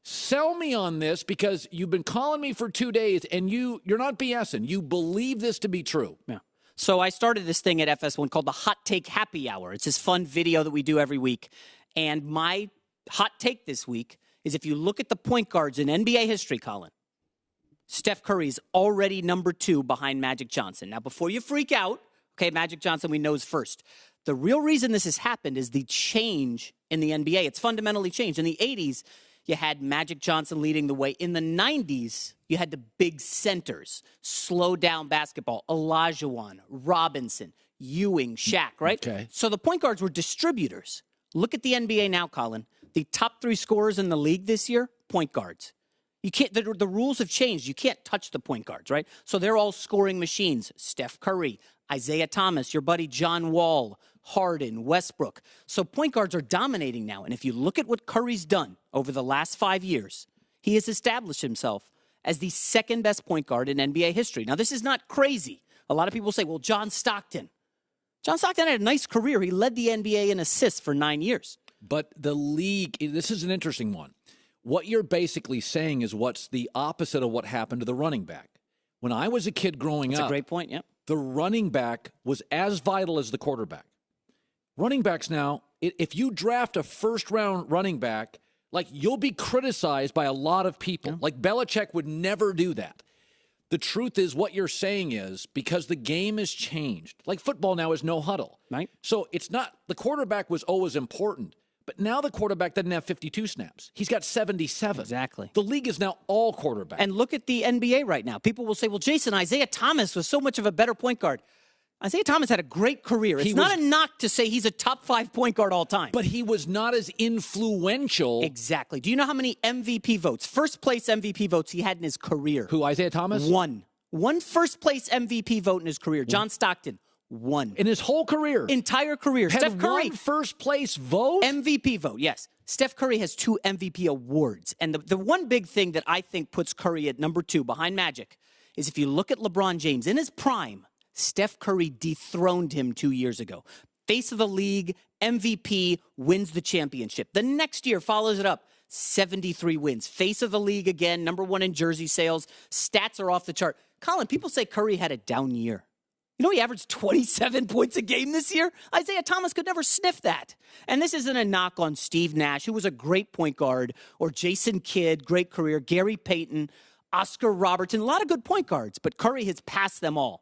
Sell me on this because you've been calling me for 2 days and you're not BSing. You believe this to be true. Yeah. So I started this thing at FS1 called the Hot Take Happy Hour. It's this fun video that we do every week. And my hot take this week is if you look at the point guards in NBA history, Colin, Steph Curry is already number 2 behind Magic Johnson. Now, before you freak out, okay, Magic Johnson we know is first. The real reason this has happened is the change in the NBA. It's fundamentally changed. In the 80s, you had Magic Johnson leading the way. In the 90s, you had the big centers, slow down basketball, Olajuwon, Robinson, Ewing, Shaq, right? Okay. So the point guards were distributors. Look at the NBA now, Colin. The top 3 scorers in the league this year, point guards. You can't. The rules have changed. You can't touch the point guards, right? So they're all scoring machines. Steph Curry, Isaiah Thomas, your buddy John Wall, Harden, Westbrook. So point guards are dominating now. And if you look at what Curry's done over the last 5 years, he has established himself as the second best point guard in NBA history. Now, this is not crazy. A lot of people say, well, John Stockton. John Stockton had a nice career. He led the NBA in assists for 9 years. But the league, this is an interesting one. What you're basically saying is what's the opposite of what happened to the running back. When I was a kid growing up. That's a great point, yeah. The running back was as vital as the quarterback. Running backs now, if you draft a first-round running back, like you'll be criticized by a lot of people. Yeah. Like Belichick would never do that. The truth is what you're saying is because the game has changed. Like football now is no huddle. Right. So it's not, the quarterback was always important. But now the quarterback doesn't have 52 snaps. He's got 77. Exactly. The league is now all quarterback. And look at the NBA right now. People will say, well, Jason, Isaiah Thomas was so much of a better point guard. Isaiah Thomas had a great career. It's not a knock to say he's a top 5 point guard all time. But he was not as influential. Exactly. Do you know how many MVP votes, first place MVP votes he had in his career? Who, Isaiah Thomas? One first place MVP vote in his career. John Stockton. 1. In his whole career? Entire career. Had Steph Curry. One first place vote? MVP vote, yes. Steph Curry has 2 MVP awards. And the one big thing that I think puts Curry at number 2 behind Magic is if you look at LeBron James in his prime, Steph Curry dethroned him 2 years ago. Face of the league, MVP, wins the championship. The next year follows it up. 73 wins. Face of the league again, number 1 in jersey sales. Stats are off the chart. Colin, people say Curry had a down year. You know he averaged 27 points a game this year? Isaiah Thomas could never sniff that. And this isn't a knock on Steve Nash, who was a great point guard, or Jason Kidd, great career, Gary Payton, Oscar Robertson, a lot of good point guards, but Curry has passed them all.